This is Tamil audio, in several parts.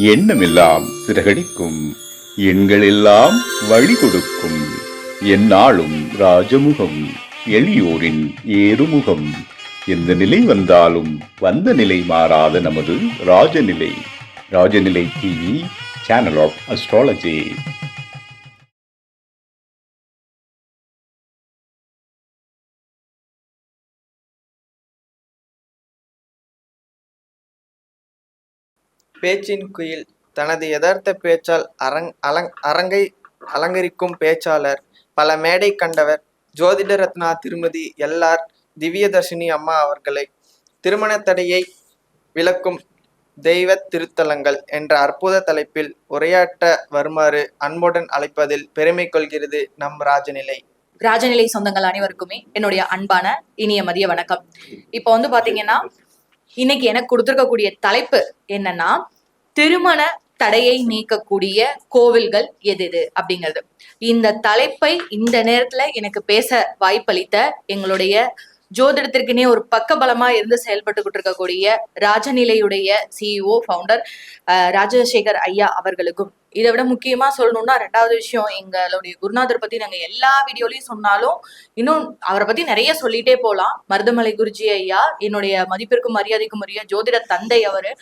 எண்ணமெல்லாம் சிறகடிக்கும், எண்களெல்லாம் வழி கொடுக்கும், எந்நாளும் ராஜமுகம், எளியோரின் ஏறுமுகம். எந்த நிலை வந்தாலும் வந்த நிலை மாறாத நமது Rajanilai. Rajanilai TV, channel of astrology. பேச்சின் குயில். தனது யதார்த்த பேச்சால் அரங்கை அலங்கரிக்கும் பேச்சாளர், பல மேடை கண்டவர், ஜோதிட ரத்னா திருமதி எல்ஆர் திவ்யதர்ஷினி அம்மா அவர்களை திருமண தடையை விளக்கும் தெய்வ திருத்தலங்கள் என்ற அற்புத தலைப்பில் உரையாற்ற வருமாறு அன்புடன் அழைப்பதில் பெருமை கொள்கிறது நம் ராஜநிலை. ராஜநிலை சொந்தங்கள் அனைவருக்குமே என்னுடைய அன்பான இனிய மதிய வணக்கம். இப்போ பாத்தீங்கன்னா இன்னைக்கு எனக்கு கொடுத்துருக்கக்கூடிய தலைப்பு என்னன்னா, திருமண தடையை நீக்கக்கூடிய கோவில்கள் எது அப்படிங்கிறது. இந்த தலைப்பை இந்த நேரத்துல எனக்கு பேச வாய்ப்பளித்த எங்களுடைய ஜோதிடத்திற்குனே ஒரு பக்கபலமா இருந்து செயல்பட்டுக்கிட்டு இருக்கக்கூடிய ராஜநிலையுடைய சிஇஓ ஃபவுண்டர் ராஜசேகர் ஐயா அவர்களுக்கும், இதை விட முக்கியமா சொல்லணும்னா ரெண்டாவது விஷயம், எங்களுடைய குருநாதர் பத்தி நாங்க எல்லா வீடியோலயும் சொன்னாலும் இன்னும் அவரை பத்தி நிறைய சொல்லிட்டே போலாம். மருதமலை குருஜி ஐயா, என்னுடைய மதிப்பிற்கும் மரியாதைக்கும் உரிய ஜோதிட தந்தை. அவரு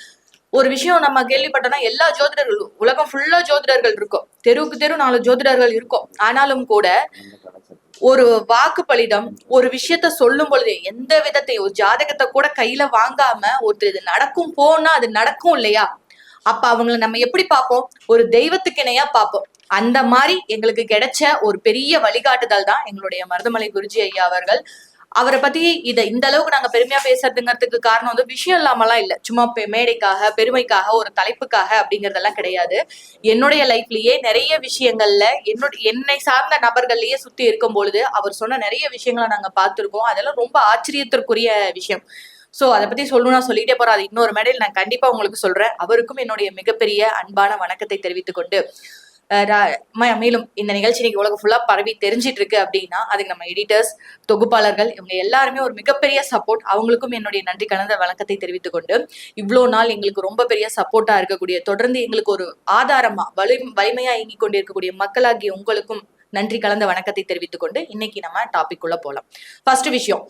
ஒரு விஷயம் நம்ம கேள்விப்பட்டோம்னா, எல்லா ஜோதிடர்கள், உலகம் ஃபுல்லா ஜோதிடர்கள் இருக்கும், தெருவுக்கு தெரு 4 ஜோதிடர்கள் இருக்கும். ஆனாலும் கூட ஒரு வாக்கு பலிதம், ஒரு விஷயத்த சொல்லும் பொழுது எந்த விதத்தையும், ஒரு ஜாதகத்தை கூட கையில வாங்காம ஒருத்தர் இது நடக்கும் போனா அது நடக்கும் இல்லையா, அப்ப அவங்கள நம்ம எப்படி பார்ப்போம்? ஒரு தெய்வத்துக்கு இணையா பார்ப்போம். அந்த மாதிரி எங்களுக்கு கிடைச்ச ஒரு பெரிய வழிகாட்டுதல் தான் எங்களுடைய மருதமலை குருஜி ஐயா அவர்கள். அவரை பத்தி இந்த அளவுக்கு நாங்க பெருமையா பேசுறதுங்கிறதுக்கு காரணம் விஷயம் இல்லாமலாம் இல்ல, சும்மா மேடைக்காக, பெருமைக்காக, ஒரு தலைப்புக்காக அப்படிங்கறதெல்லாம் கிடையாது. என்னுடைய லைஃப்லயே நிறைய விஷயங்கள்ல என்னை சார்ந்த நபர்கள்லயே சுத்தி இருக்கும் பொழுது அவர் சொன்ன நிறைய விஷயங்களை நாங்க பார்த்திருக்கோம். அதெல்லாம் ரொம்ப ஆச்சரியத்திற்குரிய விஷயம். சோ அதை பத்தி சொல்லணும்னா சொல்லிட்டே போறோம். அது இன்னொரு மேடையில் நான் கண்டிப்பா உங்களுக்கு சொல்றேன். அவருக்கும் என்னுடைய மிகப்பெரிய அன்பான வணக்கத்தை தெரிவித்துக் கொண்டு, மேலும் இந்த நிகழ்ச்சி இன்னைக்கு உலகம் ஃபுல்லா பரவி தெரிஞ்சிட்டு இருக்கு அப்படின்னா அதுக்கு நம்ம எடிட்டர்ஸ், தொகுப்பாளர்கள், இவங்க எல்லாருமே ஒரு மிகப்பெரிய சப்போர்ட். அவங்களுக்கும் என்னுடைய நன்றி கலந்த வணக்கத்தை தெரிவித்துக் கொண்டு, இவ்வளவு நாள் எங்களுக்கு ரொம்ப பெரிய சப்போர்ட்டா இருக்கக்கூடிய, தொடர்ந்து எங்களுக்கு ஒரு ஆதாரமா வலிமையா இயங்கிக் கொண்டிருக்கக்கூடிய மக்களாகிய உங்களுக்கும் நன்றி கலந்த வணக்கத்தை தெரிவித்துக் கொண்டு இன்னைக்கு நம்ம டாபிக் உள்ள போலாம். ஃபர்ஸ்ட் விஷயம்,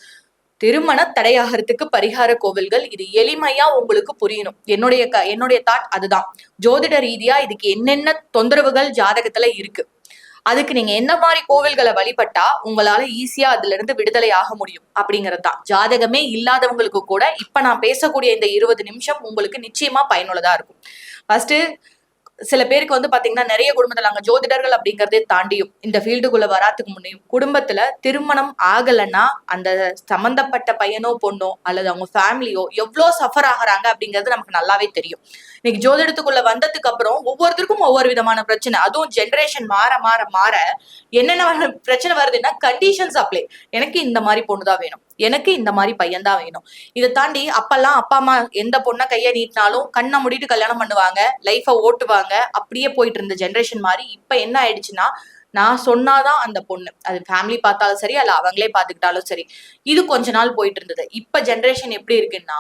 திருமண தடையாகிறதுக்கு பரிகார கோவில்கள். இது எளிமையா உங்களுக்கு புரியணும். என்னுடைய தாட் அதுதான். ஜோதிட ரீதியா இதுக்கு என்னென்ன தொந்தரவுகள் ஜாதகத்துல இருக்கு, அதுக்கு நீங்க என்ன மாதிரி கோவில்களை வழிபட்டா உங்களால ஈஸியா அதுல இருந்து விடுதலை ஆக முடியும் அப்படிங்கிறது தான். ஜாதகமே இல்லாதவங்களுக்கு கூட இப்ப நான் பேசக்கூடிய இந்த 20 நிமிஷம் உங்களுக்கு நிச்சயமா பயனுள்ளதா இருக்கும். ஃபர்ஸ்ட், சில பேருக்கு பாத்தீங்கன்னா நிறைய குடும்பத்துல அங்க ஜோதிடர்கள் அப்படிங்கறதே தாண்டியும் இந்த ஃபீல்டுக்குள்ள வராதுக்கு முன்னையும் குடும்பத்துல திருமணம் ஆகலைன்னா அந்த சம்பந்தப்பட்ட பையனோ பொண்ணோ அல்லது அவங்க ஃபேமிலியோ எவ்வளவு சஃபர் ஆகுறாங்க அப்படிங்கிறது நமக்கு நல்லாவே தெரியும். இன்னைக்கு ஜோதிடத்துக்குள்ள வந்ததுக்கு அப்புறம் ஒவ்வொருத்தருக்கும் ஒவ்வொரு விதமான பிரச்சனை. அதுவும் ஜென்ரேஷன் மாற மாற மாற என்னென்ன பிரச்சனை வருதுன்னா, கண்டிஷன்ஸ் அப்ளை. எனக்கு இந்த மாதிரி பொண்ணுதான் வேணும், எனக்கு இந்த மாதிரி பையன் தான் வேணும். இதை தாண்டி அப்பெல்லாம் அப்பா அம்மா எந்த பொண்ணை கையை நீட்டினாலும் கண்ணை மூடிட்டு கல்யாணம் பண்ணுவாங்க, லைஃபை ஓட்டுவாங்க. அப்படியே போயிட்டு இருந்த ஜென்ரேஷன் மாதிரி இப்ப என்ன ஆயிடுச்சுன்னா, நான் சொன்னாதான் அந்த பொண்ணு, அது ஃபேமிலி பார்த்தாலும் சரி அல்ல அவங்களே பார்த்துக்கிட்டாலும் சரி. இது கொஞ்ச நாள் போயிட்டு இருந்தது. இப்ப ஜென்ரேஷன் எப்படி இருக்குன்னா,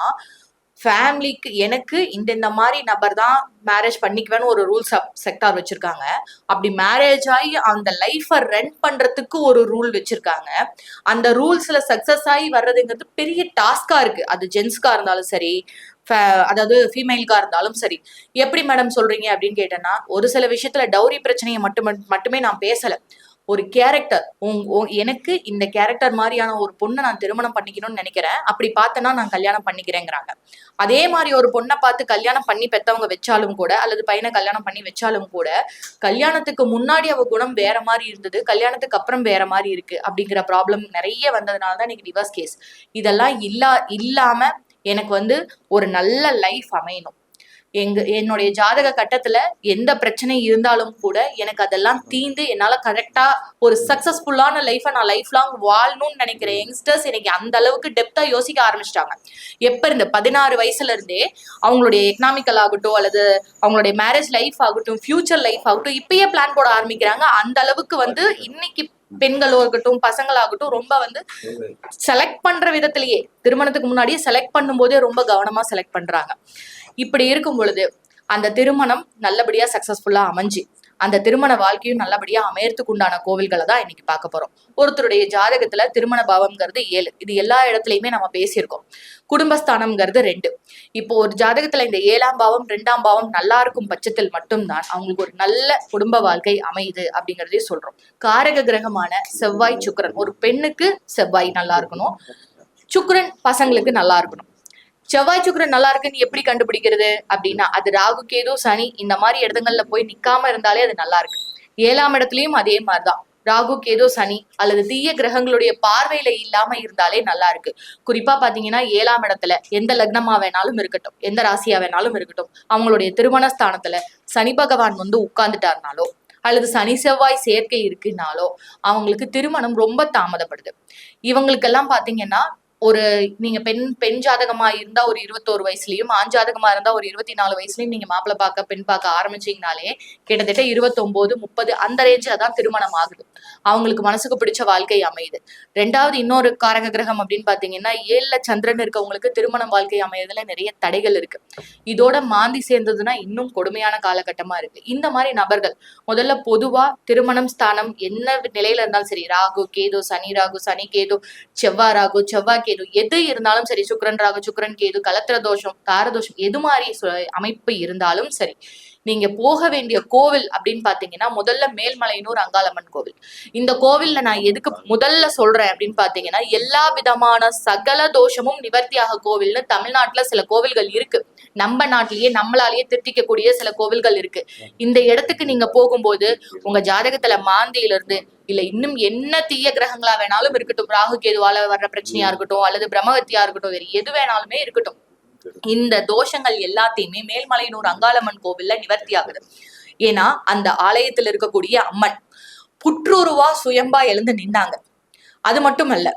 ஃபேமிலிக்கு எனக்கு இந்த மாதிரி நபர் தான் மேரேஜ் பண்ணிக்குவேன்னு ஒரு ரூல்ஸ் செக்டார் வச்சிருக்காங்க. அப்படி மேரேஜ் ஆகி அந்த லைஃபை ரன் பண்றதுக்கு ஒரு ரூல் வச்சிருக்காங்க. அந்த ரூல்ஸ்ல சக்சஸ் ஆகி வர்றதுங்கிறது பெரிய டாஸ்கா இருக்கு. அது ஜென்ஸ்கா இருந்தாலும் சரி, அதாவது ஃபீமேல்கா இருந்தாலும் சரி. எப்படி மேடம் சொல்றீங்க அப்படின்னு கேட்டேன்னா, ஒரு சில விஷயத்துல டவுரி பிரச்சனையை மட்டுமே நான் பேசல. ஒரு கேரக்டர், எனக்கு இந்த கேரக்டர் மாதிரியான ஒரு பொண்ணை நான் திருமணம் பண்ணிக்கணும்னு நினைக்கிறேன், அப்படி பார்த்தனா நான் கல்யாணம் பண்ணிக்கிறேங்கிறாங்க. அதே மாதிரி ஒரு பொண்ணை பார்த்து கல்யாணம் பண்ணி பெத்தவங்க வச்சாலும் கூட, அல்லது பையனை கல்யாணம் பண்ணி வச்சாலும் கூட, கல்யாணத்துக்கு முன்னாடி அவ குணம் வேற மாதிரி இருந்தது, கல்யாணத்துக்கு அப்புறம் வேற மாதிரி இருக்கு அப்படிங்கிற ப்ராப்ளம் நிறைய வந்ததுனாலதான் இன்னைக்கு டிவோர்ஸ் கேஸ். இதெல்லாம் இல்லாம எனக்கு ஒரு நல்ல லைஃப் அமையணும். என்னுடைய ஜாதக கட்டத்துல எந்த பிரச்சனை இருந்தாலும் கூட எனக்கு அதெல்லாம் தீந்து என்னால கரெக்டா ஒரு சக்சஸ்ஃபுல்லான லைஃபை நான் லைஃப் லாங் வாழணும்னு நினைக்கிற யங்ஸ்டர்ஸ் இன்னைக்கு அந்த அளவுக்கு டெப்தா யோசிக்க ஆரம்பிச்சிட்டாங்க. எப்ப இருந்து 16 வயசுல இருந்தே அவங்களுடைய எக்கனாமிக்கல் ஆகட்டும், அல்லது அவங்களுடைய மேரேஜ் லைஃப் ஆகட்டும், ஃபியூச்சர் லைஃப் ஆகட்டும், இப்பயே பிளான் போட ஆரம்பிக்கிறாங்க. அந்த அளவுக்கு இன்னைக்கு பெண்களோ இருக்கட்டும், பசங்களாகட்டும், ரொம்ப செலக்ட் பண்ற விதத்திலேயே திருமணத்துக்கு முன்னாடியே செலக்ட் பண்ணும் போதே ரொம்ப கவனமா செலக்ட் பண்றாங்க. இப்படி இருக்கும் பொழுது அந்த திருமணம் நல்லபடியா சக்சஸ்ஃபுல்லா அமைஞ்சு அந்த திருமண வாழ்க்கையும் நல்லபடியா அமையறதுக்கு உண்டான கோவில்களை தான் இன்னைக்கு பார்க்க போறோம். ஒருத்தருடைய ஜாதகத்துல திருமண பாவம்ங்கிறது 7. இது எல்லா இடத்துலயுமே நம்ம பேசியிருக்கோம். குடும்பஸ்தானம்ங்கிறது 2. இப்போ ஒரு ஜாதகத்துல இந்த 7ஆம் பாவம் 2ஆம் பாவம் நல்லா இருக்கும் பட்சத்தில் மட்டும்தான் அவங்களுக்கு ஒரு நல்ல குடும்ப வாழ்க்கை அமையுது அப்படிங்கிறதே சொல்றோம். காரக கிரகமான செவ்வாய் சுக்கிரன், ஒரு பெண்ணுக்கு செவ்வாய் நல்லா இருக்கணும், சுக்கிரன் பசங்களுக்கு நல்லா இருக்கணும். செவ்வாய் சுக்கிரன் நல்லா இருக்குன்னு எப்படி கண்டுபிடிக்கிறது அப்படின்னா, அது ராகு கேது சனி இந்த மாதிரி இடங்கள்ல போய் நிக்காம இருந்தாலே அது நல்லா இருக்கு. 7ஆம் இடத்துலயும் அதே மாதிரிதான் ராகு கேது சனி அல்லது தீய கிரகங்களுடைய பார்வையில இல்லாம இருந்தாலே நல்லா இருக்கு. குறிப்பா பாத்தீங்கன்னா 7ஆம் இடத்துல எந்த லக்னமா வேணாலும் இருக்கட்டும், எந்த ராசியா வேணாலும் இருக்கட்டும், அவங்களுடைய திருமண ஸ்தானத்துல சனி பகவான் வந்து உட்கார்ந்துட்டாருனாலோ அல்லது சனி செவ்வாய் சேர்க்கை இருக்குனாலோ அவங்களுக்கு திருமணம் ரொம்ப தாமதப்படுது. இவங்களுக்கெல்லாம் பாத்தீங்கன்னா ஒரு நீங்க பெண் ஜாதகமா இருந்தா ஒரு 21 வயசுலயும், ஆண் ஜாதகமா இருந்தா ஒரு 24 வயசுலயும் நீங்க மாப்பிள்ளை பார்க்க பெண் பார்க்க ஆரம்பிச்சீங்கனாலே கிட்டத்தட்ட 29 30 அந்த ரேஞ்சில தான் திருமணம் ஆகுது. அவங்களுக்கு மனசுக்கு பிடிச்ச வாழ்க்கை அமையுது. 2வது இன்னொரு காரக கிரகம் அப்படின்னு பாத்தீங்கன்னா 7ல சந்திரன் இருக்கவங்களுக்கு திருமண வாழ்க்கை அமையறதுல நிறைய தடைகள் இருக்கு. இதோட மாந்தி சேர்ந்ததுன்னா இன்னும் கொடுமையான காலகட்டமா இருக்கு. இந்த மாதிரி நபர்கள் முதல்ல பொதுவா திருமணம் ஸ்தானம் என்ன நிலையில இருந்தாலும் சரி, ராகு கேது சனி ராகு சனி கேது செவ்வாய் ராகு செவ்வாய் கேது எது இருந்தாலும் சரி, சுக்கிரன் ராகு சுக்கிரன் கேது கலத்திர தோஷம் தாரதோஷம் எது மாதிரி அமைப்பு இருந்தாலும் சரி, நீங்க போக வேண்டிய கோவில் அப்படின்னு பாத்தீங்கன்னா முதல்ல மேல்மலையனூர் அங்காளம்மன் கோவில். இந்த கோவில்ல நான் எதுக்கு முதல்ல சொல்றேன் அப்படின்னு பாத்தீங்கன்னா, எல்லா விதமான சகல தோஷமும் நிவர்த்தியாக கோவில்னு தமிழ்நாட்டுல சில கோவில்கள் இருக்கு. நம்ம நாட்டிலேயே நம்மளாலேயே திருத்திக்கக்கூடிய சில கோவில்கள் இருக்கு. இந்த இடத்துக்கு நீங்க போகும்போது உங்க ஜாதகத்துல மாந்தியில இருந்து இல்ல இன்னும் என்ன தீய கிரகங்களா வேணாலும் இருக்கட்டும், ராகு கேதுவால வர்ற பிரச்சனையா இருக்கட்டும் அல்லது பிரம்மகத்தியா இருக்கட்டும், வேற எது வேணாலுமே இருக்கட்டும், இந்த தோஷங்கள் எல்லாத்தையுமே மேல்மலையனூர் அங்காளம்மன் கோவில்ல நிவர்த்தி ஆகுது. ஏன்னா அந்த ஆலயத்துல இருக்கக்கூடிய அம்மன் புற்றுருவா சுயம்பா எழுந்து நின்னாங்க. அது மட்டும் அல்ல,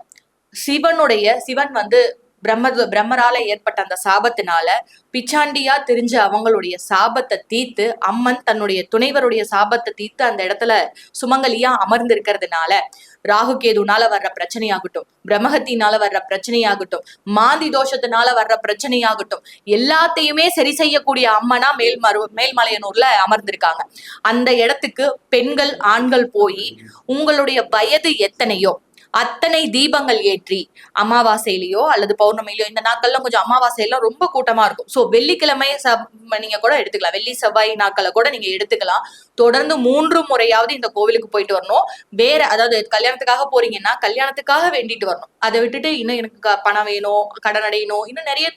சிவன் வந்து பிரம்மரால ஏற்பட்ட அந்த சாபத்தினால பிச்சாண்டியா தெரிஞ்ச அவங்களுடைய சாபத்தை தீர்த்து அம்மன் தன்னுடைய துணைவருடைய சாபத்தை தீர்த்து அந்த இடத்துல சுமங்கலியா அமர்ந்து இருக்கிறதுனால ராகு கேதுனால வர்ற பிரச்சனையாகட்டும், பிரம்மஹத்தினால வர்ற பிரச்சனையாகட்டும், மாந்தி தோஷத்தினால வர்ற பிரச்சனையாகட்டும், எல்லாத்தையுமே சரி செய்யக்கூடிய அம்மனா மேல்மலையனூர்ல அமர்ந்திருக்காங்க. அந்த இடத்துக்கு பெண்கள் ஆண்கள் போய் உங்களுடைய வயது எத்தனையோ அத்தனை தீபங்கள் ஏற்றி அமாவாசையிலயோ அல்லது பௌர்ணமியிலயோ, இந்த நாட்கள்லாம் கொஞ்சம் அமாவாசையெல்லாம் ரொம்ப கூட்டமா இருக்கும். சோ வெள்ளிக்கிழமை நீங்க கூட எடுத்துக்கலாம், வெள்ளி செவ்வாய் நாட்களை கூட நீங்க எடுத்துக்கலாம். தொடர்ந்து 3 முறையாவது இந்த கோவிலுக்கு போயிட்டு வரணும். வேற அதாவது கல்யாணத்துக்காக போறீங்கன்னா கல்யாணத்துக்காக வேண்டிட்டு வரணும். அதை விட்டுட்டு இன்னும் எனக்கு பணம் வேணும், கடன் அடையணும், இன்னும் நிறைய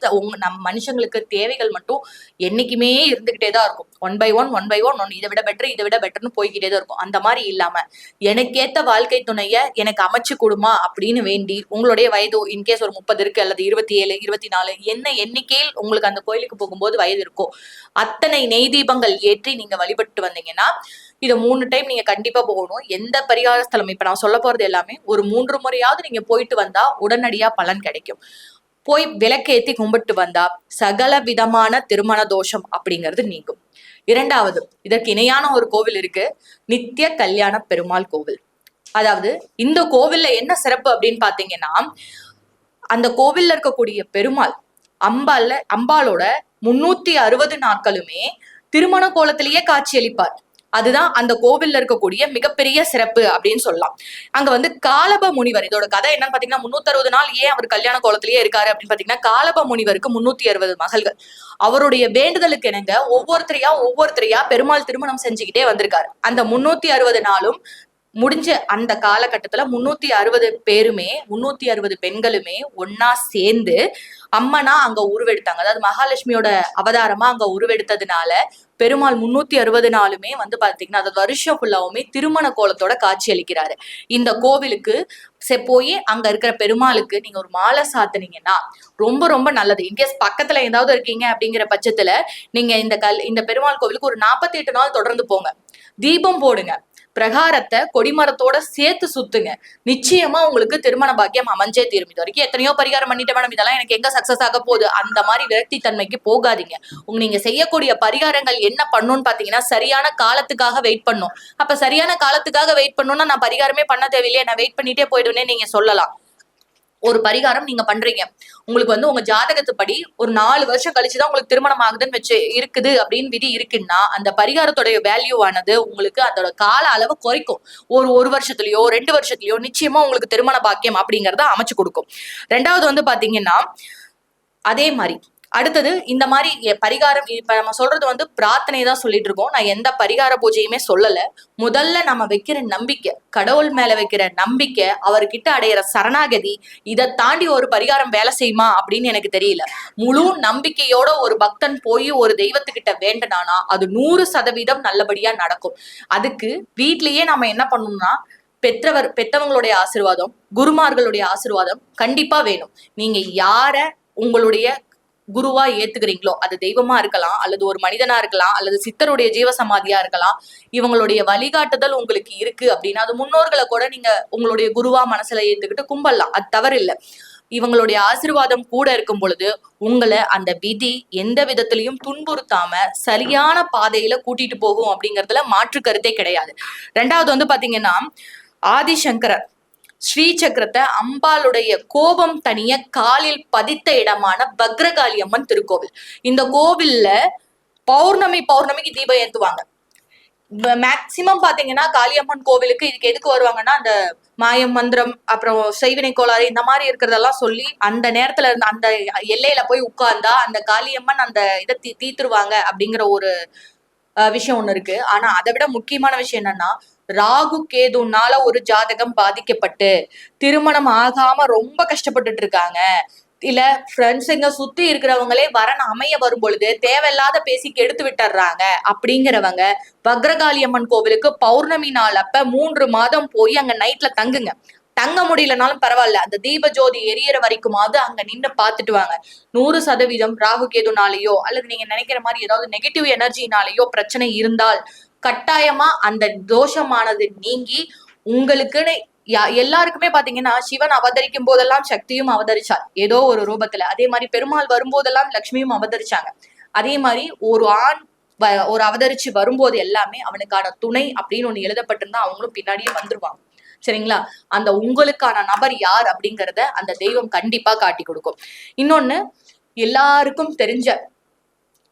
நம்ம மனுஷங்களுக்கு தேவைகள் மட்டும் என்னைக்குமே இருந்துகிட்டே தான் இருக்கும். ஒன் பை ஒன் இதை விட பெட்டர்னு போய்கிட்டே தான் இருக்கும். அந்த மாதிரி இல்லாம எனக்கேத்த வாழ்க்கை துணைய எனக்கு அமைச்சு கொடுமா அப்படின்னு வேண்டி உங்களுடைய வயது இன்கேஸ் ஒரு 30 இருக்கு அல்லது 27 24 என்ன எண்ணிக்கையில் உங்களுக்கு அந்த கோயிலுக்கு போகும்போது வயது இருக்கோ அத்தனை நெய் தீபங்கள் ஏற்றி நீங்க வழிபட்டு வந்தீங்கன்னா இதை 3 டைம் நீங்க கண்டிப்பா போகணும். எந்த பரிகார ஸ்தலம் இப்ப நான் சொல்ல போறது எல்லாமே ஒரு 3 முறையாவது நீங்க போயிட்டு வந்தா உடனடியா பலன் கிடைக்கும். போய் விளக்கேத்தி கும்பிட்டு வந்தா சகல விதமான திருமண தோஷம் அப்படிங்கிறது நீங்கும். 2வது இதற்கு இணையான ஒரு கோவில் இருக்கு, நித்திய கல்யாண பெருமாள் கோவில். அதாவது இந்த கோவில்ல என்ன சிறப்பு அப்படின்னு பாத்தீங்கன்னா, அந்த கோவில்ல இருக்கக்கூடிய பெருமாள் அம்பாளோட 360 நாட்களுமே திருமண கோலத்திலேயே காட்சியளிப்பார். அதுதான் அந்த கோவில்ல இருக்கக்கூடிய மிகப்பெரிய சிறப்பு அப்படின்னு சொல்லலாம். அங்க வந்து காலப முனிவர், இதோட கதை என்னன்னு பாத்தீங்கன்னா 360 நாள் ஏன் அவர் கல்யாண கோலத்திலேயே இருக்காரு அப்படின்னு பாத்தீங்கன்னா, காலப முனிவருக்கு 360 மகள்கள். அவருடைய வேண்டுதலுக்கு இணங்க ஒவ்வொருத்தரையா பெருமாள் திருமணம் செஞ்சுக்கிட்டே வந்திருக்காரு. அந்த 360 நாளும் முடிஞ்ச அந்த காலகட்டத்துல 360 பேருமே 360 பெண்களுமே ஒன்னா சேர்ந்து அம்மனா அங்க உருவெடுத்தாங்க. அதாவது மகாலட்சுமியோட அவதாரமா அங்க உருவெடுத்ததுனால பெருமாள் 360 நாளுமே வந்து பாத்தீங்கன்னா அதாவது வருஷம் ஃபுல்லாவுமே திருமண கோலத்தோட காட்சி அளிக்கிறாரு. இந்த கோவிலுக்கு போய் அங்க இருக்கிற பெருமாளுக்கு நீங்க ஒரு மாலை சாத்துனீங்கன்னா ரொம்ப ரொம்ப நல்லது. இன்கேஸ் பக்கத்துல ஏதாவது இருக்கீங்க அப்படிங்கிற பட்சத்துல நீங்க இந்த பெருமாள் கோவிலுக்கு ஒரு 48 நாள் தொடர்ந்து போங்க, தீபம் போடுங்க, பிரகாரத்தை கொடிமரத்தோட சேர்த்து சுத்துங்க, நிச்சயமா உங்களுக்கு திருமண பாக்கியம் அமைஞ்சே தீரும். இது வரைக்கும் எத்தனையோ பரிகாரம் பண்ணிட்டேன் மேடம், இதெல்லாம் எனக்கு எங்க சக்சஸ் ஆக போகுது, அந்த மாதிரி விரக்தி தன்மைக்கு போகாதீங்க. நீங்க செய்யக்கூடிய பரிகாரங்கள் என்ன பண்ணும்னு பாத்தீங்கன்னா சரியான காலத்துக்காக வெயிட் பண்ணும். அப்ப சரியான காலத்துக்காக வெயிட் பண்ணணும்னா நான் பரிகாரமே பண்ண தேவையில்லையே, நான் வெயிட் பண்ணிட்டே போயிடுவேனே நீங்க சொல்லலாம். ஒரு பரிகாரம் நீங்க பண்றீங்க, உங்களுக்கு வந்து உங்க ஜாதகத்துப்படி ஒரு 4 வருஷம் கழிச்சுதான் உங்களுக்கு திருமணம் ஆகுதுன்னு வச்சு இருக்குது அப்படின்னு விதி இருக்குன்னா, அந்த பரிகாரத்துடைய வேல்யூ ஆனது உங்களுக்கு அதோட கால அளவு குறைக்கும். ஒரு வருஷத்துலயோ 2 வருஷத்துலயோ நிச்சயமா உங்களுக்கு திருமண பாக்கியம் அப்படிங்கறத அமைச்சு கொடுக்கும். ரெண்டாவது வந்து பாத்தீங்கன்னா, அதே மாதிரி அடுத்தது இந்த மாதிரி பரிகாரம், இப்ப நம்ம சொல்றது வந்து பிரார்த்தனை தான் சொல்லிட்டு இருக்கோம். நான் எந்த பரிகார பூஜையுமே சொல்லல. முதல்ல நம்ம வைக்கிற நம்பிக்கை, கடவுள் மேல வைக்கிற நம்பிக்கை, அவர்கிட்ட அடையிற சரணாகதி, இதை தாண்டி ஒரு பரிகாரம் வேலை செய்யுமா அப்படின்னு எனக்கு தெரியல. முழு நம்பிக்கையோட ஒரு பக்தன் போய் ஒரு தெய்வத்துக்கிட்ட வேண்டனானா அது 100% நல்லபடியா நடக்கும். அதுக்கு வீட்லயே நம்ம என்ன பண்ணணும்னா, பெத்தவங்களுடைய ஆசீர்வாதம், குருமார்களுடைய ஆசீர்வாதம் கண்டிப்பா வேணும். நீங்க யார உங்களுடைய குருவா ஏத்துக்கிறீங்களோ, அது தெய்வமா இருக்கலாம், அல்லது ஒரு மனிதனா இருக்கலாம், அல்லது சித்தருடைய ஜீவசமாதியா இருக்கலாம், இவங்களுடைய வழிகாட்டுதல் உங்களுக்கு இருக்கு அப்படின்னா, அது முன்னோர்களை கூட நீங்க உங்களுடைய குருவா மனசுல ஏத்துக்கிட்டு கும்பலாம், அது தவறு இல்லை. இவங்களுடைய ஆசீர்வாதம் கூட இருக்கும் பொழுது உங்களை அந்த விதி எந்த விதத்திலையும் துன்புறுத்தாம சரியான பாதையில கூட்டிட்டு போகும் அப்படிங்கறதுல மாற்று கருத்தே கிடையாது. ரெண்டாவது வந்து பாத்தீங்கன்னா, ஆதிசங்கரர் ஸ்ரீ சக்கரத்தை அம்பாளுடைய கோபம் தனிய காலில் பதித்த இடமான பக்ரகாளி அம்மன் திருக்கோவில். இந்த கோவில்ல பௌர்ணமிக்கு தீபம் ஏத்துவாங்க. மேக்சிமம் பாத்தீங்கன்னா காளியம்மன் கோவிலுக்கு இதுக்கு எதுக்கு வருவாங்கன்னா, அந்த மாயம் மந்திரம், அப்புறம் செய்வினை கோளாறு, இந்த மாதிரி இருக்கிறதெல்லாம் சொல்லி அந்த நேரத்துல இருந்து அந்த எல்லையில போய் உட்கார்ந்தா அந்த காளியம்மன் அந்த இதை தீத்துருவாங்க அப்படிங்கிற ஒரு விஷயம் ஒண்ணு இருக்கு. ஆனா அதை விட முக்கியமான விஷயம் என்னன்னா, ராகு கேதுனால ஒரு ஜாதகம் பாதிக்கப்பட்டு திருமணம் ஆகாம ரொம்ப கஷ்டப்பட்டுட்டு இருக்காங்க, இல்ல ஃப்ரெண்ட்ஸுங்க சுத்தி இருக்கிறவங்களே வரன் அமைய வரும் பொழுது தேவையில்லாத பேசி கெடுத்து விட்டுறாங்க அப்படிங்கிறவங்க பக்ரகாளி அம்மன் கோவிலுக்கு பௌர்ணமி நாள் அப்ப 3 மாதம் போய் அங்க நைட்ல தங்குங்க. தங்க முடியலனாலும் பரவாயில்ல, அந்த தீப ஜோதி எரியற வரைக்குமாவது அங்க நின்று பாத்துட்டு வாங்க. 100% ராகு கேதுனாலேயோ அல்லது நீங்க நினைக்கிற மாதிரி ஏதாவது நெகட்டிவ் எனர்ஜினாலேயோ பிரச்சனை இருந்தால் கட்டாயமா அந்த தோஷமானது நீங்கி உங்களுக்குன்னு எல்லாருக்குமே பாத்தீங்கன்னா, சிவன் அவதரிக்கும் போதெல்லாம் சக்தியும் அவதரிச்சார் ஏதோ ஒரு ரூபத்துல. அதே மாதிரி பெருமாள் வரும்போதெல்லாம் லட்சுமியும் அவதரிச்சாங்க. அதே மாதிரி ஒரு ஆண் ஒரு அவதரிச்சு வரும்போது எல்லாமே அவனுக்கான துணை அப்படின்னு ஒண்ணு எழுதப்பட்டிருந்தா அவங்களும் பின்னாடியே வந்துருவாங்க. சரிங்களா? அந்த உங்களுக்கான நபர் யார் அப்படிங்கறத அந்த தெய்வம் கண்டிப்பா காட்டி கொடுக்கும். இன்னொன்னு, எல்லாருக்கும் தெரிஞ்ச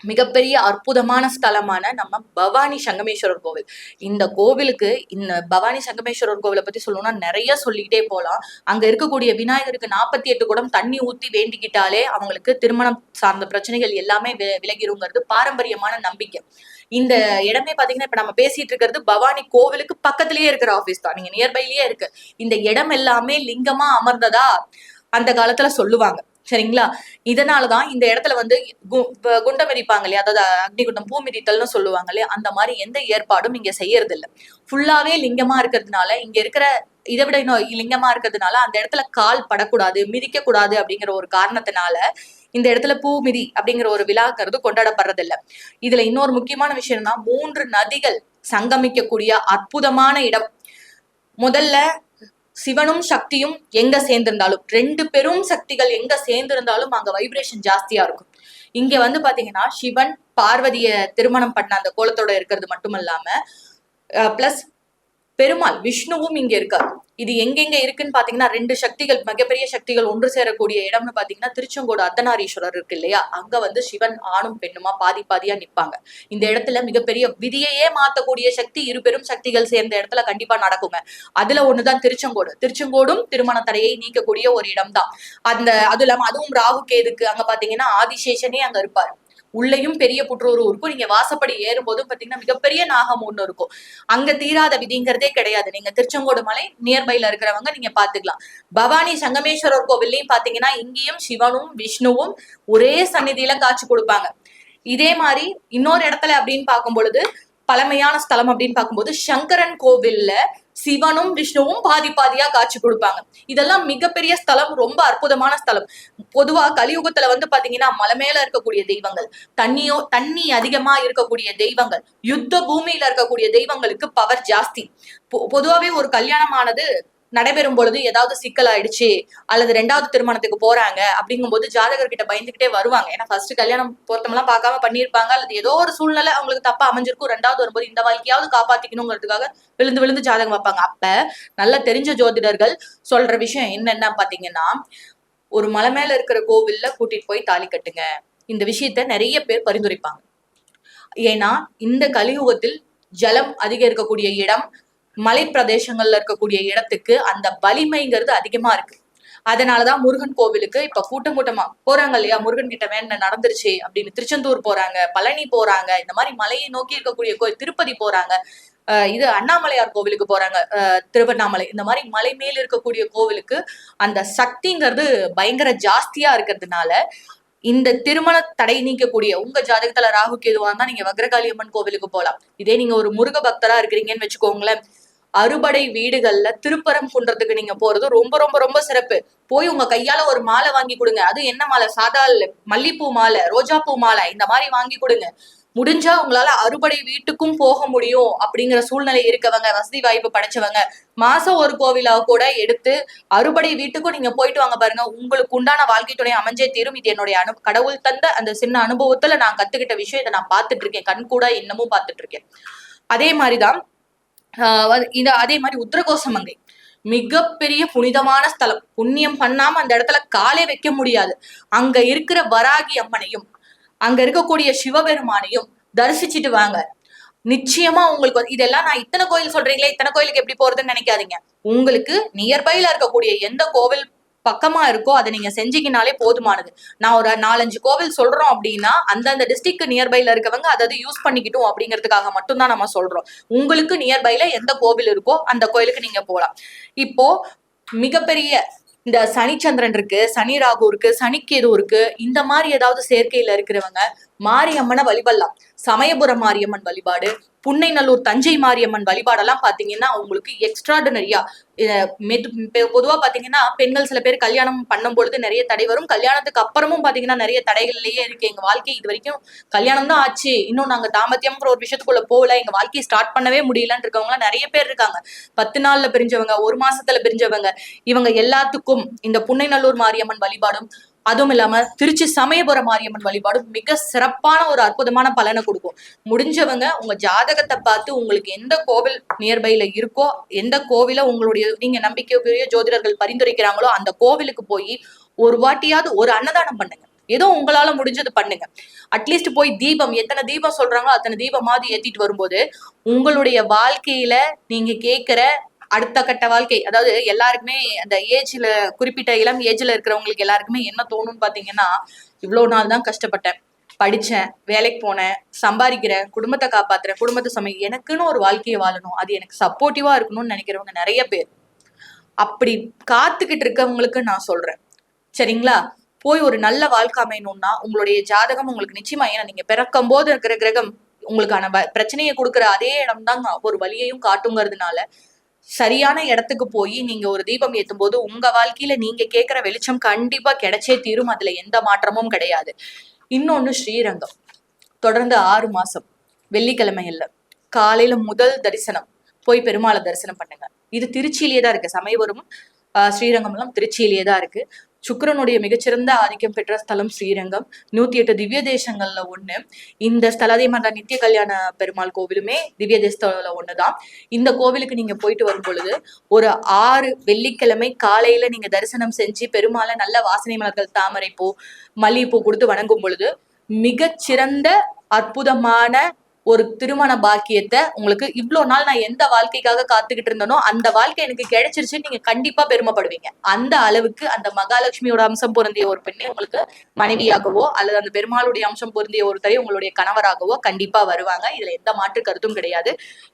மிகப்பெரிய அற்புதமான ஸ்தலமான நம்ம பவானி சங்கமேஸ்வரர் கோவில். இந்த கோவிலுக்கு, இந்த பவானி சங்கமேஸ்வரர் கோவிலை பத்தி சொல்லணும்னா நிறைய சொல்லிக்கிட்டே போலாம். அங்க இருக்கக்கூடிய விநாயகருக்கு 48 குடம் தண்ணி ஊத்தி வேண்டிக்கிட்டாலே அவங்களுக்கு திருமணம் சார்ந்த பிரச்சனைகள் எல்லாமே விலகிருங்கிறது பாரம்பரியமான நம்பிக்கை. இந்த இடமே பாத்தீங்கன்னா, இப்ப நம்ம பேசிட்டு இருக்கிறது பவானி கோவிலுக்கு பக்கத்திலேயே இருக்கிற ஆபீஸ் தான், நீங்க நியர்பைலயே இருக்கு. இந்த இடம் எல்லாமே லிங்கமா அமர்ந்ததா அந்த காலத்துல சொல்லுவாங்க. சரிங்களா? இதனாலதான் இந்த இடத்துல வந்து குண்டம் மிதிப்பாங்க இல்லையா, அதாவது அக்னிகுண்டம், பூ மிதித்தல்னு சொல்லுவாங்க இல்லையா, அந்த மாதிரி எந்த ஏற்பாடும் இங்க செய்யறது இல்லை. ஃபுல்லாவே லிங்கமா இருக்கிறதுனால, இங்க இருக்கிற இதை விட இன்னும் லிங்கமா இருக்கிறதுனால அந்த இடத்துல கால் படக்கூடாது, மிதிக்க கூடாது அப்படிங்கிற ஒரு காரணத்தினால இந்த இடத்துல பூ மிதி அப்படிங்கிற ஒரு விழாங்கிறது கொண்டாடப்படுறது இல்லை. இதுல இன்னொரு முக்கியமான விஷயம்னா, 3 நதிகள் சங்கமிக்கக்கூடிய அற்புதமான இடம். முதல்ல சிவனும் சக்தியும் எங்க சேர்ந்திருந்தாலும், 2 பெரும் சக்திகள் எங்க சேர்ந்திருந்தாலும் அங்க வைப்ரேஷன் ஜாஸ்தியா இருக்கும். இங்க வந்து பாத்தீங்கன்னா, சிவன் பார்வதிய திருமணம் பண்ண அந்த கோலத்தோட இருக்கிறது மட்டும் இல்லாம பிளஸ் பெருமாள் விஷ்ணுவும் இங்க இருக்காரு. இது எங்கெங்க இருக்குன்னு பாத்தீங்கன்னா, 2 சக்திகள், மிகப்பெரிய சக்திகள் ஒன்று சேரக்கூடிய இடம்னு பாத்தீங்கன்னா, திருச்செங்கோடு அர்த்தநாரீஸ்வரர் இருக்கு இல்லையா, அங்க வந்து சிவன் ஆணும் பெண்ணுமா பாதி பாதியா நிப்பாங்க. இந்த இடத்துல மிகப்பெரிய விதியையே மாத்தக்கூடிய சக்தி 2 பெரும் சக்திகள் சேர்ந்த இடத்துல கண்டிப்பா நடக்குங்க. அதுல ஒண்ணுதான் திருச்செங்கோடு. திருச்செங்கோடும் திருமண தடையை நீக்கக்கூடிய ஒரு இடம் தான். அது இல்லாம அதுவும் ராகு கேதுக்கு அங்க பாத்தீங்கன்னா ஆதிசேஷனே அங்க இருப்பாரு. உள்ளேயும் பெரிய புற்றூர் இருக்கும். நீங்க வாசப்படி ஏறும்போதும் பாத்தீங்கன்னா மிகப்பெரிய நாகம் ஒண்ணு இருக்கும். அங்க தீராத விதிங்கிறதே கிடையாது. நீங்க திருச்செங்கோடு மலை நியர்பைல இருக்கிறவங்க நீங்க பாத்துக்கலாம். பவானி சங்கமேஸ்வரர் கோவில்லையும் பாத்தீங்கன்னா, இங்கேயும் சிவனும் விஷ்ணுவும் ஒரே சந்நிதியில காட்சி கொடுப்பாங்க. இதே மாதிரி இன்னொரு இடத்துல அப்படின்னு பார்க்கும் பொழுது, பழமையான ஸ்தலம் அப்படின்னு பார்க்கும்போது, சங்கரன் கோவில்ல சிவனும் விஷ்ணுவும் பாதி பாதியா காட்சி கொடுப்பாங்க. இதெல்லாம் மிகப்பெரிய ஸ்தலம், ரொம்ப அற்புதமான ஸ்தலம். பொதுவா கலியுகத்துல வந்து பாத்தீங்கன்னா, மலை மேல இருக்கக்கூடிய தெய்வங்கள், தண்ணி அதிகமா இருக்கக்கூடிய தெய்வங்கள், யுத்த பூமியில இருக்கக்கூடிய தெய்வங்களுக்கு பவர் ஜாஸ்தி. பொதுவாவே ஒரு கல்யாணமானது நடைபெறும் பொழுது ஏதாவது சிக்கல் ஆயிடுச்சு அல்லது 2வது திருமணத்துக்கு போறாங்க அப்படிங்கும்போது ஜாதகர்கிட்ட பயந்துகிட்டே வருவாங்க. ஏன்னா ஃபர்ஸ்ட் கல்யாணம் பொருத்தமெல்லாம் பார்க்காம பண்ணியிருப்பாங்க, அல்லது ஏதோ ஒரு சூழ்நிலை அவங்களுக்கு தப்பா அமைஞ்சிருக்கும். 2வது வரும்போது இந்த வாழ்க்கையாவது காப்பாத்திக்கணுங்கிறதுக்காக விழுந்து விழுந்து ஜாதகம் வைப்பாங்க. அப்ப நல்லா தெரிஞ்ச ஜோதிடர்கள் சொல்ற விஷயம் என்னன்னா பாத்தீங்கன்னா, ஒரு மலை மேல இருக்கிற கோவில்ல கூட்டிட்டு போய் தாலி கட்டுங்க. இந்த விஷயத்த நிறைய பேர் பரிந்துரைப்பாங்க. ஏன்னா இந்த கலியுகத்தில் ஜலம் அதிகம் இருக்கக்கூடிய இடம், மலை பிரதேசங்கள்ல இருக்கக்கூடிய இடத்துக்கு அந்த வலிமைங்கிறது அதிகமா இருக்கு. அதனாலதான் முருகன் கோவிலுக்கு இப்ப கூட்டம் கூட்டமா போறாங்க இல்லையா, முருகன் கிட்ட வேண்ட நடந்துருச்சு அப்படின்னு திருச்செந்தூர் போறாங்க, பழனி போறாங்க, இந்த மாதிரி மலையை நோக்கி இருக்கக்கூடிய கோயில் திருப்பதி போறாங்க, இது அண்ணாமலையார் கோவிலுக்கு போறாங்க, திருவண்ணாமலை, இந்த மாதிரி மலை மேல் இருக்கக்கூடிய கோவிலுக்கு அந்த சக்திங்கிறது பயங்கர ஜாஸ்தியா இருக்கிறதுனால இந்த திருமண தடை நீக்கக்கூடிய உங்க ஜாதகத்துல ராகு கேதுவா இருந்தா நீங்க வக்ரகாளி அம்மன் கோவிலுக்கு போகலாம். இதே நீங்க ஒரு முருக பக்தரா இருக்கிறீங்கன்னு வச்சுக்கோங்களேன், அறுபடை வீடுகள்ல திருப்பரம் குன்றத்துக்கு நீங்க போறது ரொம்ப ரொம்ப ரொம்ப சிறப்பு. போய் உங்க கையால ஒரு மாலை வாங்கி கொடுங்க. அது என்ன மாலை? சாதா மல்லிப்பூ மாலை, ரோஜா பூ மாலை, இந்த மாதிரி வாங்கி கொடுங்க. முடிஞ்சா உங்களால அறுபடை வீட்டுக்கும் போக முடியும் அப்படிங்கிற சூழ்நிலை இருக்கவங்க, வசதி வாய்ப்பு படைச்சவங்க, மாசம் ஒரு கோவிலா கூட எடுத்து அறுபடை வீட்டுக்கும் நீங்க போயிட்டு வாங்க பாருங்க. உங்களுக்கு உண்டான வாழ்க்கை துணை அமைஞ்சே தீரும். இது என்னுடைய கடவுள் தந்த அந்த சின்ன அனுபவத்துல நான் கத்துக்கிட்ட விஷயம். இதை நான் பார்த்துட்டு இருக்கேன், கண் கூட இன்னமும் பார்த்துட்டு இருக்கேன். அதே மாதிரிதான் அதே மாதிரி உத்தரகோசமங்கை மிகப்பெரிய புனிதமான ஸ்தலம். புண்ணியம் பண்ணாம அந்த இடத்துல காலே வைக்க முடியாது. அங்க இருக்கிற வராகி அம்மனையும் அங்க இருக்கக்கூடிய சிவபெருமானையும் தரிசிச்சுட்டு வாங்க. நிச்சயமா உங்களுக்கு இதெல்லாம் நான் இத்தனை கோயில் சொல்றீங்களே, இத்தனை கோயிலுக்கு எப்படி போறதுன்னு நினைக்காதீங்க. உங்களுக்கு நியர்பைல இருக்கக்கூடிய எந்த கோவில் பக்கமா இருக்கோ அதை நீங்க செஞ்சீங்கனாலே போதுமானது. நான் ஒரு 4-5 கோவில் சொல்றோம் அப்படின்னா அந்தந்த டிஸ்ட்ரிக்ட் நியர்பைல இருக்கவங்க அதை யூஸ் பண்ணிக்கிட்டோம் அப்படிங்கிறதுக்காக மட்டும்தான் நம்ம சொல்றோம். உங்களுக்கு நியர்பைல எந்த கோவில் இருக்கோ அந்த கோயிலுக்கு நீங்க போகலாம். இப்போ மிகப்பெரிய இந்த சனிச்சந்திரன் இருக்கு, சனி ராகு இருக்கு, சனிக்கேது இருக்கு, இந்த மாதிரி ஏதாவது சேர்க்கையில இருக்கிறவங்க மாரியம்மனை வழிபடலாம். சமயபுரம் மாரியம்மன் வழிபாடு, புன்னைநல்லூர் தஞ்சை மாரியம்மன் வழிபாடெல்லாம் பாத்தீங்கன்னா உங்களுக்கு எக்ஸ்ட்ராடினரியா. பொதுவா பாத்தீங்கன்னா பெண்கள் சில பேர் கல்யாணம் பண்ணும் பொழுது நிறைய தடை வரும். கல்யாணத்துக்கு அப்புறமும் பாத்தீங்கன்னா நிறைய தடைகள்லயே இருக்கு. எங்க வாழ்க்கை இது வரைக்கும் கல்யாணம் தான் ஆச்சு, இன்னும் நாங்க தாம்பத்தியம்ங்கிற ஒரு விஷயத்துக்குள்ள போகல, எங்க வாழ்க்கையை ஸ்டார்ட் பண்ணவே முடியலன்னு இருக்கவங்க நிறைய பேர் இருக்காங்க. 10 நாள்ல பிரிஞ்சவங்க, 1 மாசத்துல பிரிஞ்சவங்க, இவங்க எல்லாத்துக்கும் இந்த புன்னைநல்லூர் மாரியம்மன் வழிபாடும், அதுவும் இல்லாம திருச்சி சமயபுரம் மாரியம்மன் வழிபாடும் மிக சிறப்பான ஒரு அற்புதமான பலனை கொடுக்கும். முடிஞ்சவங்க உங்க ஜாதகத்தை பார்த்து உங்களுக்கு எந்த கோவில் நியர்பைல இருக்கோ, எந்த கோவில உங்களுடைய நீங்க நம்பிக்கைக்குரிய ஜோதிடர்கள் பரிந்துரைக்கிறாங்களோ அந்த கோவிலுக்கு போய் ஒரு வாட்டியாவது ஒரு அன்னதானம் பண்ணுங்க. ஏதோ உங்களால முடிஞ்சது பண்ணுங்க. அட்லீஸ்ட் போய் தீபம், எத்தனை தீபம் சொல்றாங்களோ அத்தனை தீபமாவது ஏத்திட்டு வரும்போது உங்களுடைய வாழ்க்கையில நீங்க கேட்கிற அடுத்த கட்ட வாழ்க்கை, அதாவது எல்லாருக்குமே அந்த ஏஜ்ல, குறிப்பிட்ட இளம் ஏஜ்ல இருக்கிறவங்களுக்கு எல்லாருக்குமே என்ன தோணும்னு பாத்தீங்கன்னா, இவ்வளவு நாள் தான் கஷ்டப்பட்டேன், படிச்சேன், வேலைக்கு போனேன், சம்பாதிக்கிறேன், குடும்பத்தை காப்பாத்துறேன், குடும்பத்தை எனக்குன்னு ஒரு வாழ்க்கையை வாழணும், அது எனக்கு சப்போர்ட்டிவா இருக்கணும்னு நினைக்கிறவங்க நிறைய பேர். அப்படி காத்துக்கிட்டு இருக்கவங்களுக்கு நான் சொல்றேன், சரிங்களா, போய் ஒரு நல்ல வாழ்க்கை அமையணும்னா உங்களுடைய ஜாதகம் உங்களுக்கு நிச்சயமா, ஏன்னா நீங்க பிறக்கும் போது இருக்கிற கிரகம் உங்களுக்கான பிரச்சனையை கொடுக்குற அதே இடம் தான் ஒரு வழியையும் காட்டுங்கிறதுனால சரியான இடத்துக்கு போய் நீங்க ஒரு தீபம் ஏத்தும் போது உங்க வாழ்க்கையில நீங்க கேட்கிற வெளிச்சம் கண்டிப்பா கிடைச்சே தீரும். அதுல எந்த மாற்றமும் கிடையாது. இன்னொன்னு, ஸ்ரீரங்கம் தொடர்ந்து 6 மாசம் வெள்ளிக்கிழமைகள்ல காலையில முதல் தரிசனம் போய் பெருமாளை தரிசனம் பண்ணுங்க. இது திருச்சியிலேயே தான் இருக்கு. சமயபுரம் ஸ்ரீரங்கம் எல்லாம் திருச்சியிலேயே தான் இருக்கு. சுக்கிரனுடைய மிகச்சிறந்த ஆதிக்கம் பெற்ற ஸ்தலம் ஸ்ரீரங்கம். 108 திவ்ய தேசங்கள்ல ஒண்ணு இந்த ஸ்தலம். அதே மாதிரி நித்திய கல்யாண பெருமாள் கோவிலுமே திவ்ய தேசத்துல ஒண்ணுதான். இந்த கோவிலுக்கு நீங்க போயிட்டு வரும் பொழுது ஒரு 6 வெள்ளிக்கிழமை காலையில நீங்க தரிசனம் செஞ்சு பெருமாளை நல்ல வாசனை மலர்கள், தாமரை பூ, மல்லிகைப்பூ கொடுத்து வணங்கும் பொழுது மிகச்சிறந்த அற்புதமான ஒரு திருமண பாக்கியத்தை உங்களுக்கு, இவ்வளவு நாள் நான் எந்த வாழ்க்கைக்காக காத்துக்கிட்டு இருந்தனோ அந்த வாழ்க்கை எனக்கு கிடைச்சிருச்சுன்னு நீங்க கண்டிப்பா பெருமைப்படுவீங்க. அந்த அளவுக்கு அந்த மகாலட்சுமியோட அம்சம் பொருந்திய ஒரு பெண்ணை உங்களுக்கு மனைவியாகவோ அல்லது அந்த பெருமாளுடைய அம்சம் பொருந்திய ஒருத்தரை உங்களுடைய கணவராகவோ கண்டிப்பா வருவாங்க. இதுல எந்த மாற்று கருத்தும் கிடையாது.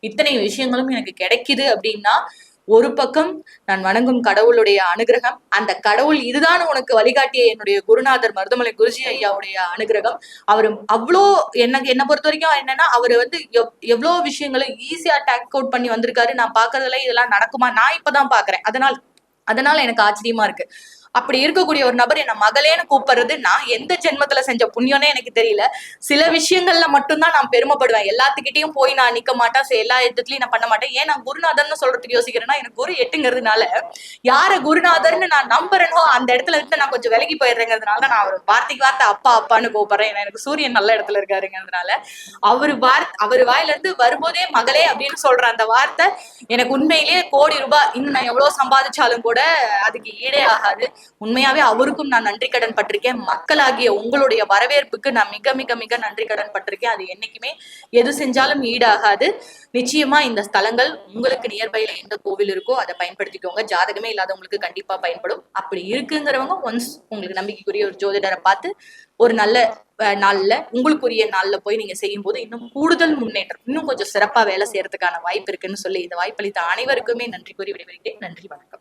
இத்தனை விஷயங்களும் எனக்கு கிடைக்குது அப்படின்னா ஒரு பக்கம் நான் வணங்கும் கடவுளுடைய அனுகிரகம், அந்த கடவுள் இதுதான் உனக்கு வழிகாட்டிய என்னுடைய குருநாதர் மருதமலை குருஜி ஐயாவுடைய அனுகிரகம். அவரு அவ்வளோ என்னை பொறுத்த வரைக்கும் என்னன்னா, அவரு எவ்வளவு விஷயங்களை ஈஸியா டேக் அவுட் பண்ணி வந்திருக்காரு. நான் பாக்குறதுல இதெல்லாம் நடக்குமா, நான் இப்பதான் பாக்குறேன். அதனால எனக்கு ஆச்சரியமா இருக்கு. அப்படி இருக்கக்கூடிய ஒரு நபர் என்ன மகளேன்னு கூப்பிடுறது நான் எந்த ஜென்மத்துல செஞ்ச புண்ணியம்னே எனக்கு தெரியல. சில விஷயங்கள்ல மட்டும்தான் நான் பெருமைப்படுவேன். எல்லாத்துக்கிட்டையும் போய் நான் நிக்க மாட்டேன், எல்லா இடத்துலயும் நான் பண்ண மாட்டேன். ஏன் நான் குருநாதர்னு சொல்றதுக்கு யோசிக்கிறேன்னா, எனக்கு குரு 8ங்கிறதுனால யார குருநாதர்னு நான் நம்புறேனோ அந்த இடத்துல இருந்து நான் கொஞ்சம் விலகி போயிடுறேங்கிறதுனால நான் அவர் வார்த்தைக்கு வார்த்தை அப்பா அப்பான்னு கூப்பிடுறேன். எனக்கு சூரியன் நல்ல இடத்துல இருக்காருங்கிறதுனால அவர் வாயில இருந்து வரும்போதே மகளே அப்படின்னு சொல்ற அந்த வார்த்தை எனக்கு உண்மையிலேயே கோடி ரூபாய் இன்னும் நான் எவ்வளவு சம்பாதிச்சாலும் கூட அதுக்கு ஈடே ஆகாது. உண்மையாவே அவருக்கும் நான் நன்றி கடன் பட்டிருக்கேன். மக்களாகிய உங்களுடைய வரவேற்புக்கு நான் மிக மிக மிக நன்றி கடன் பட்டிருக்கேன். அது என்னைக்குமே எது செஞ்சாலும் ஈடாகாது. நிச்சயமா இந்த ஸ்தலங்கள் உங்களுக்கு நியர்பைல எந்த கோவில் இருக்கோ அதை பயன்படுத்திக்கோங்க. ஜாதகமே இல்லாதவங்களுக்கு கண்டிப்பா பயன்படும். அப்படி இருக்குங்கிறவங்க ஒன்ஸ் உங்களுக்கு நம்பிக்கைக்குரிய ஒரு ஜோதிடரை பார்த்து ஒரு நல்ல நாள்ல உங்களுக்குரிய நாள்ல போய் நீங்க செய்யும் போது இன்னும் கூடுதல் முன்னேற்றம், இன்னும் கொஞ்சம் சிறப்பா வேலை செய்யறதுக்கான வாய்ப்பு இருக்குன்னு சொல்லி இந்த வாய்ப்பளித்த அனைவருக்குமே நன்றி கூறி விடைபெறுகிறேன். நன்றி, வணக்கம்.